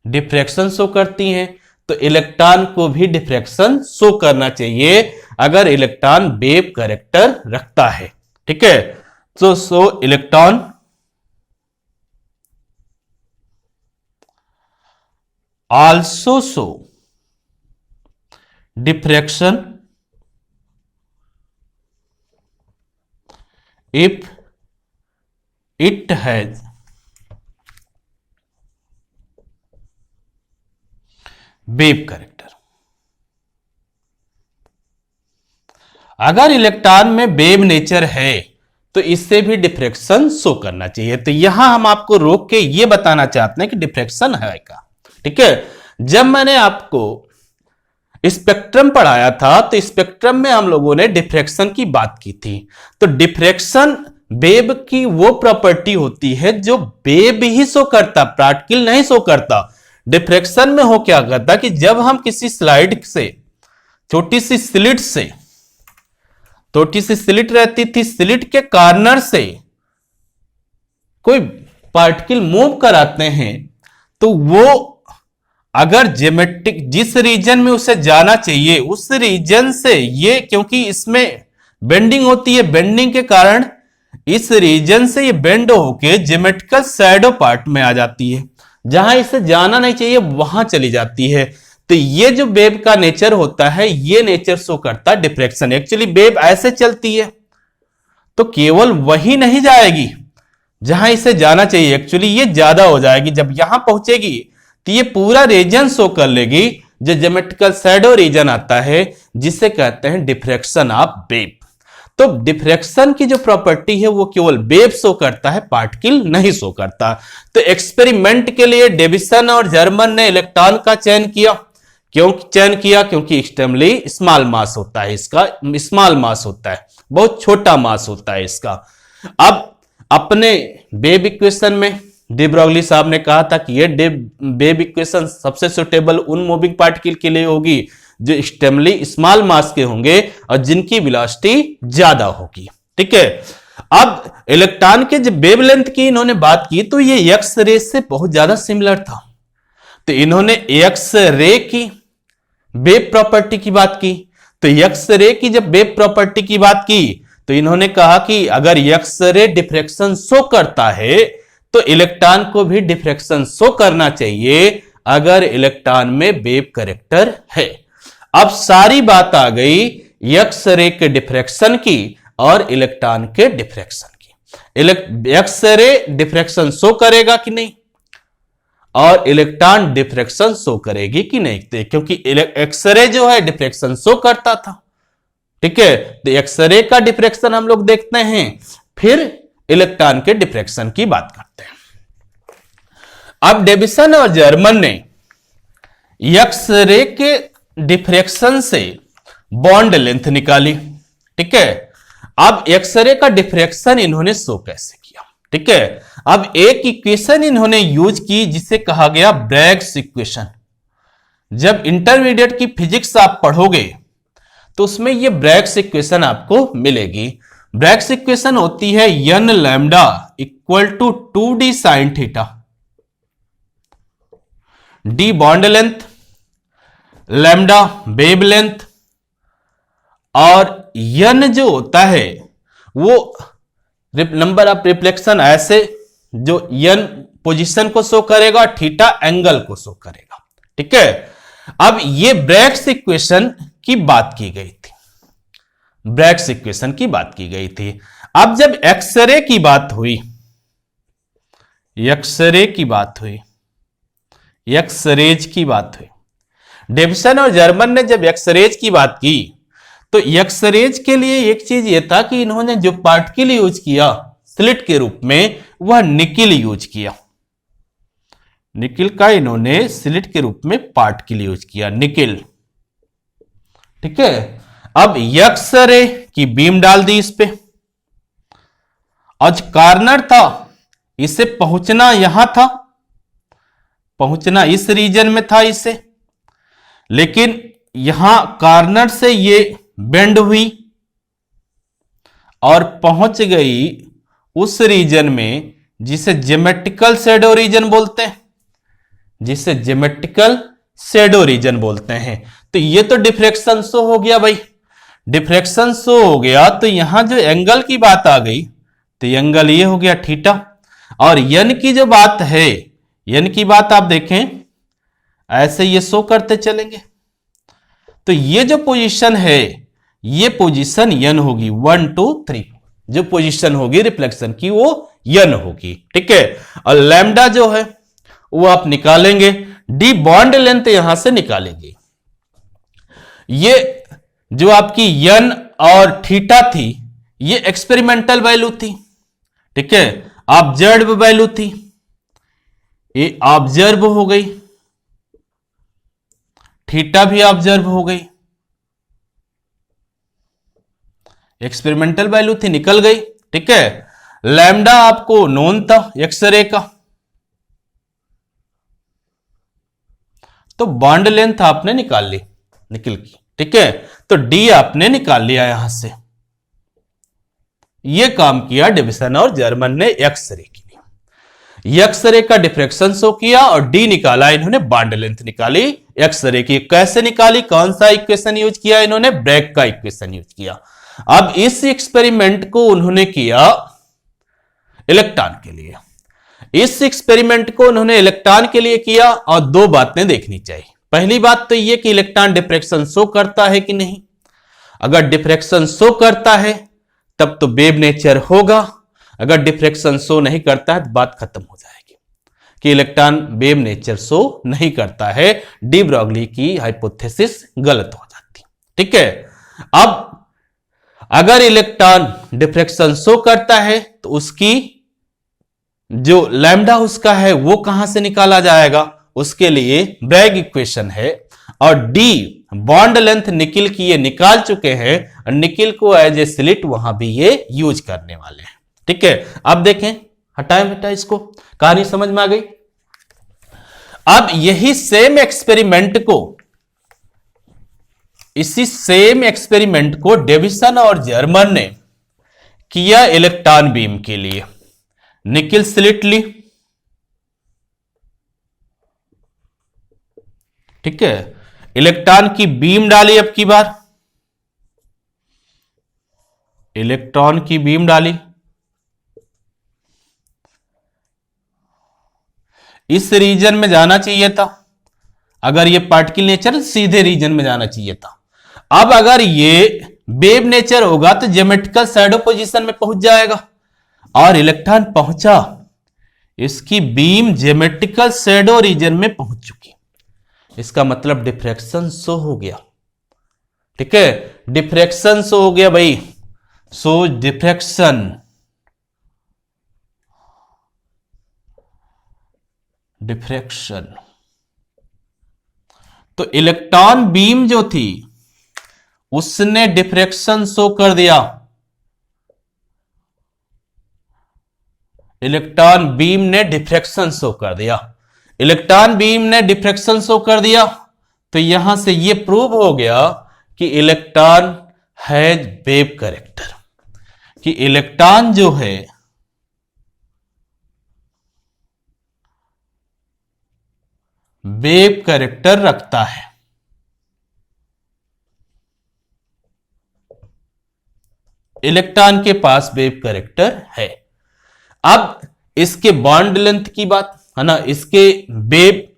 Speaker 1: डिफ्रैक्शन शो करती हैं, तो इलेक्ट्रॉन को भी डिफ्रैक्शन शो करना चाहिए अगर इलेक्ट्रॉन वेव कैरेक्टर रखता है। ठीक है, तो सो electron also show diffraction if it has wave character. अगर इलेक्ट्रॉन में वेव नेचर है तो इससे भी डिफ्रैक्शन शो करना चाहिए। तो यहां हम आपको रोक के ये बताना चाहते हैं कि डिफ्रैक्शन है क्या। ठीक है, जब मैंने आपको स्पेक्ट्रम पढ़ाया था तो स्पेक्ट्रम में हम लोगों ने डिफ्रैक्शन की बात की थी। तो डिफ्रैक्शन वेव की वो प्रॉपर्टी होती है जो वेव ही शो करता, पार्टिकल नहीं शो करता। डिफ्रैक्शन में हो क्या करता कि जब हम किसी स्लाइड से, छोटी सी स्लिट रहती थी, स्लिट के कॉर्नर से कोई पार्टिकल मूव कराते हैं तो वो अगर ज्योमेट्रिक जिस रीजन में उसे जाना चाहिए उस रीजन से, ये क्योंकि इसमें बेंडिंग होती है, बेंडिंग के कारण इस रीजन से ये बेंड होके ज्योमेट्रिकल शैडो पार्ट में आ जाती है, जहां इसे जाना नहीं चाहिए वहां चली जाती है। तो ये जो वेव का नेचर होता है, ये नेचर शो करता है डिफ्रैक्शन। एक्चुअली वेव ऐसे चलती है तो केवल वही नहीं जाएगी जहां इसे जाना चाहिए, एक्चुअली ये ज्यादा हो जाएगी। जब यहां पहुंचेगी तो ये पूरा रीजन शो कर लेगी, जो ज्योमेट्रिकल शैडो रीजन आता है, जिसे कहते हैं डिफ्रैक्शन ऑफ वेव। तो डिफ्रैक्शन की जो प्रॉपर्टी है वो केवल वेव शो करता है, पार्टिकल नहीं शो करता। तो एक्सपेरिमेंट के लिए डेविसन और जर्मन ने इलेक्ट्रॉन का चयन किया। क्यों चयन किया? क्योंकि एक्सट्रीमली स्मॉल मास होता है इसका, स्मॉल मास होता है, बहुत छोटा मास होता है इसका। अब अपने वेव इक्वेशन में डी ब्रोगली साहब ने कहा था कि ये वेव इक्वेशन सबसे सुटेबल उन मूविंग पार्टिकल के लिए होगी जो एक्सट्रीमली स्मॉल मास के होंगे और जिनकी वेलोसिटी ज्यादा होगी। ठीक है, अब इलेक्ट्रॉन के जब वेवलेंथ की इन्होंने बात की तो ये एक्स रे से बहुत ज्यादा सिमिलर था। तो इन्होंने एक्स रे की वेव प्रॉपर्टी की बात की। तो एक्स रे की जब वेव प्रॉपर्टी की बात की तो इन्होंने कहा कि अगर एक्स रे डिफ्रैक्शन शो करता है तो इलेक्ट्रॉन को भी डिफ्रैक्शन शो करना चाहिए अगर इलेक्ट्रॉन में वेव कैरेक्टर है। अब सारी बात आ गई एक्स रे के डिफ्रैक्शन की और इलेक्ट्रॉन के डिफ्रैक्शन की। एक्स रे डिफ्रैक्शन शो करेगा कि नहीं और इलेक्ट्रॉन डिफ्रैक्शन शो करेगी कि नहीं, क्योंकि एक्स रे जो है डिफ्रैक्शन शो करता था। ठीक है, तो एक्स रे का डिफ्रैक्शन हम लोग देखते हैं, फिर इलेक्ट्रॉन के डिफ्रैक्शन की बात करते हैं। अब डेविसन और जर्मन ने एक्सरे के डिफ्रैक्शन से बॉन्ड लेंथ निकाली। ठीक है, अब एक्सरे का डिफ्रैक्शन इन्होंने शो कैसे किया। ठीक है, अब एक इक्वेशन इन्होंने यूज की जिसे कहा गया ब्रैग्स इक्वेशन। जब इंटरमीडिएट की फिजिक्स आप पढ़ोगे तो उसमें ये ब्रैग्स इक्वेशन आपको मिलेगी। ब्रैग्स इक्वेशन होती है n lambda equal to 2d sine theta, d bond length, lambda wave length, और n जो होता है वो नंबर ऑफ रिफ्लेक्शन, ऐसे जो n पोजीशन को शो करेगा, थीटा एंगल को शो करेगा। ठीक है, अब ये ब्रैग्स इक्वेशन की बात की गई थी, ब्रैग्स इक्वेशन की बात की गई थी। अब जब एक्सरे की बात हुई, एक्सरे की बात हुई, एक्सरेज की बात हुई, डेविसन और जर्मन ने जब एक्सरेज की बात की तो एक्सरेज के लिए एक चीज यह था कि इन्होंने जो पार्टिकल यूज किया स्लिट के रूप में वह निकिल यूज किया। निकिल का इन्होंने स्लिट के रूप में पार्टिकल यूज किया, निकिल। ठीक है, अब एक्सरे की बीम डाल दी इस पे, और कार्नर था इसे पहुंचना यहां था, पहुंचना इस रीजन में था इसे, लेकिन यहां कार्नर से ये बेंड हुई और पहुंच गई उस रीजन में जिसे ज्योमेट्रिकल शैडो रीजन बोलते हैं, जिसे ज्योमेट्रिकल शैडो रीजन बोलते हैं। तो ये तो डिफ्रैक्शन शो हो गया भाई, डिफ्रैक्शन शो हो गया तो यहां जो एंगल की बात आ गई तो एंगल ये हो गया थीटा। और n की जो बात है, n की बात आप देखें ऐसे ये शो करते चलेंगे, तो ये जो पोजीशन है ये पोजीशन n होगी, 1 2 3 जो पोजीशन होगी रिफ्लेक्शन की वो n होगी। ठीक है, और लैम्डा जो है वो आप निकालेंगे, d बॉन्ड लेंथ यहां से निकालेंगे। ये जो आपकी n और थीटा थी ये एक्सपेरिमेंटल वैल्यू थी। ठीक है, ऑब्जर्व वैल्यू थी, ये ऑब्जर्व हो गई, थीटा भी ऑब्जर्व हो गई, एक्सपेरिमेंटल वैल्यू थी निकल गई। ठीक है, लैम्डा आपको नोन था एक्सरे का, तो बॉन्ड लेंथ आपने निकाल ली निकल की। ठीक है, तो डी आपने निकाल लिया यहां से। यह काम किया डेविसन और जर्मन ने एक्सरे के लिए, एक्सरे का डिफ्रैक्शन शो किया और डी निकाला इन्होंने, बॉन्ड लेंथ निकाली एक्सरे की। कैसे निकाली, कौन सा इक्वेशन यूज किया इन्होंने, ब्रैग का इक्वेशन यूज किया। अब इस एक्सपेरिमेंट को उन्होंने किया इलेक्ट्रॉन के लिए, इस एक्सपेरिमेंट को उन्होंने इलेक्ट्रॉन के लिए किया और दो बातें देखनी चाहिए। पहली बात तो यह कि इलेक्ट्रॉन डिफ्रैक्शन शो करता है कि नहीं, अगर डिफ्रैक्शन शो करता है तब तो वेव नेचर होगा, अगर डिफ्रैक्शन शो नहीं करता है तो बात खत्म हो जाएगी कि इलेक्ट्रॉन वेव नेचर शो नहीं करता है, डी ब्रॉगली की हाइपोथेसिस गलत हो जाती। ठीक है, अब अगर इलेक्ट्रॉन डिफ्रैक्शन शो करता है तो उसकी जो लैम्डा उसका है वो कहां से निकाला जाएगा, उसके लिए ब्रैग इक्वेशन है, और डी बॉन्ड लेंथ निकिल की ये निकाल चुके हैं, और निकिल को एज ए स्लिट वहां भी ये यूज करने वाले हैं। ठीक है, अब देखें, हटाएं बेटा इसको, कहानी समझ में आ गई। अब यही सेम एक्सपेरिमेंट को, इसी सेम एक्सपेरिमेंट को डेविसन और जर्मन ने किया इलेक्ट्रॉन बीम के लिए। निकिल स्लिट ली, ठीक है, इलेक्ट्रॉन की बीम डाली, अब की बार इलेक्ट्रॉन की बीम डाली, इस रीजन में जाना चाहिए था, अगर ये पार्टिकल नेचर सीधे रीजन में जाना चाहिए था। अब अगर ये वेव नेचर होगा तो ज्योमेट्रिकल शैडो पोजीशन में पहुंच जाएगा, और इलेक्ट्रॉन पहुंचा, इसकी बीम ज्योमेट्रिकल शैडो रीजन में पहुंच चुकी, इसका मतलब डिफ्रैक्शन शो हो गया। ठीक है, डिफ्रैक्शन शो हो गया भाई, सो डिफ्रैक्शन, डिफ्रैक्शन। तो इलेक्ट्रॉन बीम जो थी उसने डिफ्रैक्शन शो कर दिया, इलेक्ट्रॉन बीम ने डिफ्रैक्शन शो कर दिया, इलेक्ट्रॉन बीम ने डिफ्रैक्शन शो कर दिया। तो यहां से यह प्रूव हो गया कि इलेक्ट्रॉन हैज वेव कैरेक्टर, कि इलेक्ट्रॉन जो है वेव कैरेक्टर रखता है। इलेक्ट्रॉन के पास वेव कैरेक्टर है। अब इसके बॉन्ड लेंथ की बात है ना, इसके वेव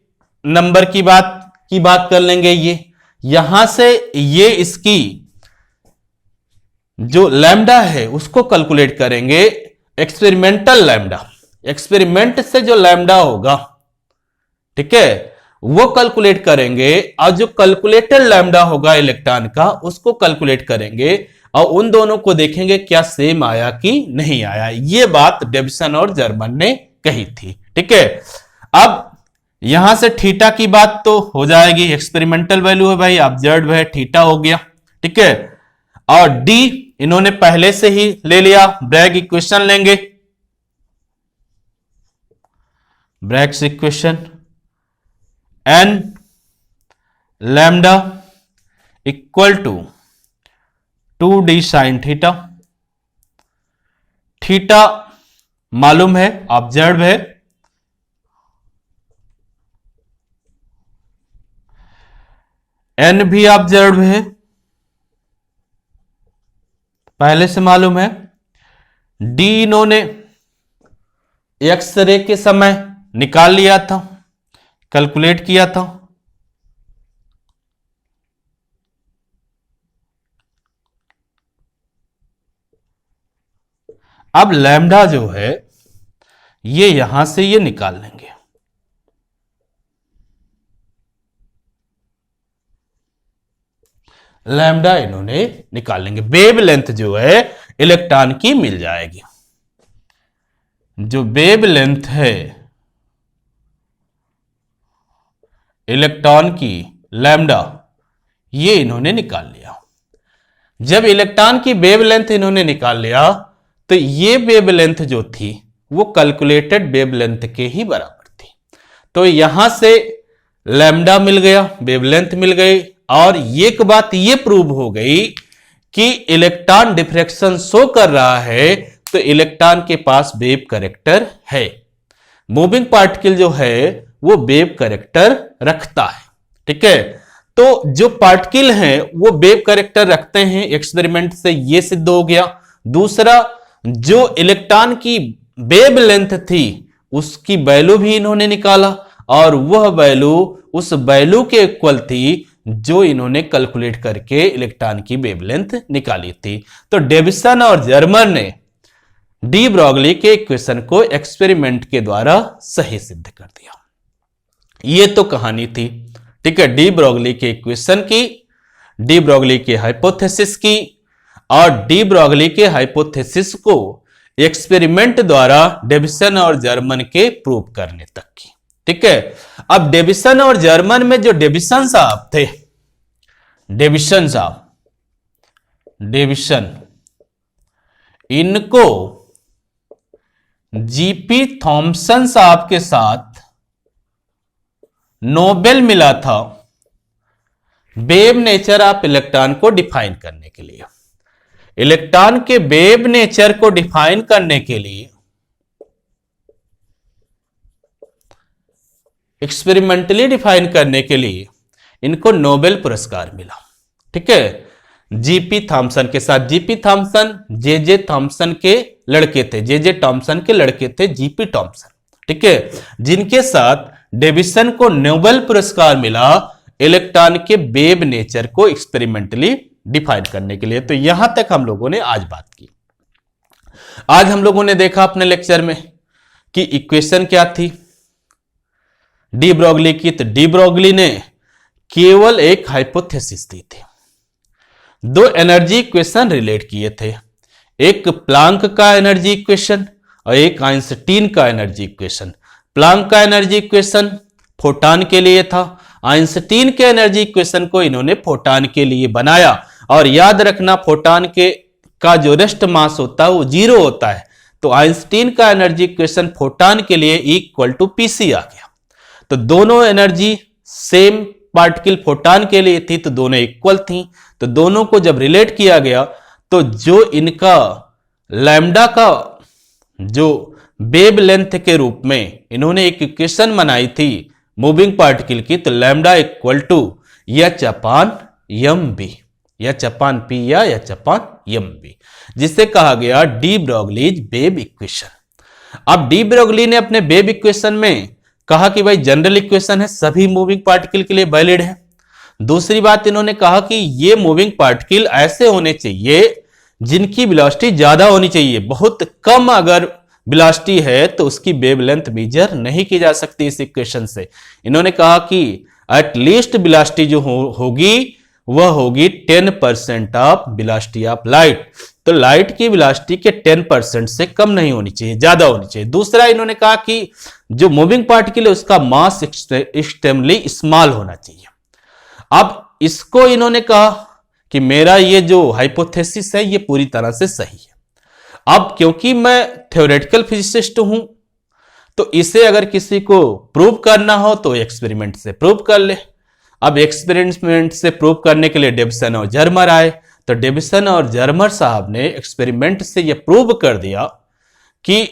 Speaker 1: नंबर की बात कर लेंगे। ये यहां से ये इसकी जो लैम्डा है उसको कैलकुलेट करेंगे, एक्सपेरिमेंटल लैम्डा, एक्सपेरिमेंट से जो लैम्डा होगा, ठीक है, वो कैलकुलेट करेंगे। और जो कैलकुलेटेड लैम्डा होगा इलेक्ट्रॉन का उसको कैलकुलेट करेंगे और उन दोनों को देखेंगे क्या सेम आया कि नहीं आया। ये बात डेविसन और जर्मन ने कही थी, ठीक है। अब यहां से थीटा की बात तो हो जाएगी, एक्सपेरिमेंटल वैल्यू है भाई, ऑब्जर्व्ड है, थीटा हो गया, ठीक है। और डी इन्होंने पहले से ही ले लिया, ब्रैग इक्वेशन लेंगे, Bragg's equation, n lambda equal to 2d sine theta, theta मालूम है, ऑब्जर्व है, एन भी ऑब्जर्व है, पहले से मालूम है। डी इन्होंने एक्सरे के समय निकाल लिया था, कैलकुलेट किया था। अब लैम्डा जो है ये यहां से ये निकाल लेंगे, लैम्डा इन्होंने निकाल लेंगे, वेव लेंथ जो है इलेक्ट्रॉन की मिल जाएगी। जो वेव लेंथ है इलेक्ट्रॉन की लैम्डा, ये इन्होंने निकाल लिया। जब इलेक्ट्रॉन की वेव लेंथ इन्होंने निकाल लिया तो ये वेव लेंथ जो थी वो कैलकुलेटेड वेव लेंथ के ही बराबर थी। तो यहां से लैम्डा मिल गया, वेवलेंथ मिल गई, और एक बात ये प्रूव हो गई कि इलेक्ट्रॉन डिफ्रैक्शन शो कर रहा है तो इलेक्ट्रॉन के पास वेव कैरेक्टर है। मूविंग पार्टिकल जो है वो वेव कैरेक्टर रखता है, ठीक है। तो जो पार्टिकल हैं वो वेव कैरेक्टर रखते हैं, एक्सपेरिमेंट से ये सिद्ध हो गया। दूसरा, जो इलेक्ट्रॉन की वेव लेंथ थी उसकी वैल्यू भी इन्होंने निकाला और वह वैल्यू उस वैल्यू के इक्वल थी जो इन्होंने कैलकुलेट करके इलेक्ट्रॉन की वेवलेंथ निकाली थी। तो डेविसन और जर्मन ने डी ब्रोगली के इक्वेशन को एक्सपेरिमेंट के द्वारा सही सिद्ध कर दिया। ये तो कहानी थी, ठीक है, डी ब्रोगली के इक्वेशन की, डी ब्रोगली के हाइपोथेसिस की, और डी ब्रोगली के हाइपोथेसिस को एक्सपेरिमेंट द्वारा डेविसन और जर्मन के प्रूव करने तक की, ठीक है। अब डेविसन और जर्मन में जो डेविसन साहब थे, डेविसन साहब, डेविसन, इनको जीपी थॉमसन साहब के साथ नोबेल मिला था वेव नेचर ऑफ इलेक्ट्रॉन को डिफाइन करने के लिए। इलेक्ट्रॉन के वेव नेचर को डिफाइन करने के लिए एक्सपेरिमेंटली डिफाइन करने के लिए इनको नोबेल पुरस्कार मिला, ठीक है, जीपी थॉमसन के साथ। जीपी थॉमसन जे थॉमसन के लड़के थे, जे थॉमसन के लड़के थे जीपी थॉमसन, ठीक है, जिनके साथ डेविसन को नोबेल पुरस्कार मिला इलेक्ट्रॉन के वेव नेचर को एक्सपेरिमेंटली डिफाइन करने के लिए। तो यहां तक हम लोगों ने आज बात की। आज हम लोगों ने देखा अपने लेक्चर में कि इक्वेशन क्या थी डी ब्रोगली की। तो डी ब्रोगली ने केवल एक हाइपोथेसिस दी थी, दो एनर्जी इक्वेशन रिलेट किए थे, एक प्लांक का एनर्जी इक्वेशन और एक आइंस्टीन का एनर्जी इक्वेशन। प्लांक का एनर्जी इक्वेशन फोटॉन के लिए था, आइंस्टीन के एनर्जी इक्वेशन को इन्होंने फोटॉन के लिए बनाया। और याद रखना फोटॉन के का जो रेस्ट मास होता है वो 0 होता है, तो आइंस्टीन का एनर्जी इक्वेशन फोटॉन के लिए इक्वल टू पीसी आ गया। तो दोनों एनर्जी सेम पार्टिकल फोटॉन के लिए थी, तो दोनों इक्वल थी। तो दोनों को जब रिलेट किया गया तो जो इनका लैम्डा का जो वेव लेंथ के रूप में इन्होंने एक इक्वेशन बनाई थी मूविंग पार्टिकल की, तो lambda equal to h upon m b, h upon p या एच अपान एम बी, जिसे कहा गया डी ब्रोगलीज वेव इक्वेशन। अब डी ब्रोगली ने अपने वेव इक्वेशन में कहा कि भाई जनरल इक्वेशन है, सभी मूविंग पार्टिकल के लिए वैलिड है। दूसरी बात इन्होंने कहा कि ये मूविंग पार्टिकल ऐसे होने चाहिए जिनकी वेलोसिटी ज्यादा होनी चाहिए। बहुत कम अगर वेलोसिटी है तो उसकी वेवलेंथ मेजर नहीं की जा सकती इस इक्वेशन से। इन्होंने कहा कि एटलीस्ट वेलोसिटी जो होगी वह होगी 10% ऑफ वेलोसिटी ऑफ लाइट। तो लाइट की वेलोसिटी के 10% से कम नहीं होनी चाहिए, ज्यादा होनी चाहिए। दूसरा इन्होंने कहा कि जो मूविंग पार्टिकल है उसका मास एक्सट्रीमली स्मॉल होना चाहिए। अब इसको इन्होंने कहा कि मेरा ये जो हाइपोथेसिस है ये पूरी तरह से सही है। अब क्योंकि मैं थ्योरेटिकल फिजिसिस्ट हूं तो इसे अगर किसी को प्रूव करना हो तो एक्सपेरिमेंट से प्रूव कर ले। अब एक्सपेरिमेंट से प्रूव करने के लिए डेविसन और जर्मर आए, तो डेविसन और जर्मर साहब ने एक्सपेरिमेंट से यह प्रूव कर दिया कि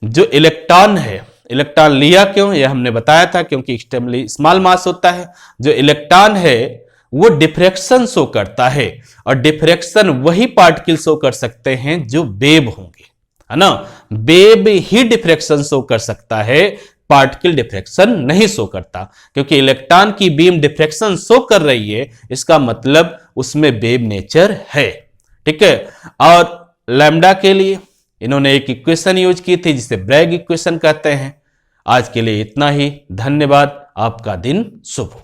Speaker 1: जो इलेक्ट्रॉन है, इलेक्ट्रॉन लिया क्यों यह हमने बताया था, क्योंकि एक्सट्रीमली स्मॉल मास होता है। जो इलेक्ट्रॉन है वो डिफ्रैक्शन शो करता है, और डिफ्रैक्शन वही पार्टिकल शो कर सकते हैं जो वेव होंगे, है ना। वेव ही डिफ्रैक्शन शो कर सकता है, पार्टिकल डिफ्रैक्शन नहीं शो करता। क्योंकि इलेक्ट्रॉन की बीम डिफ्रैक्शन शो कर रही है, इसका मतलब उसमें वेव नेचर है, ठीक है। और लैम्डा के लिए इन्होंने एक इक्वेशन यूज की थी जिसे ब्रैग इक्वेशन कहते हैं। आज के लिए इतना ही, धन्यवाद, आपका दिन शुभ हो।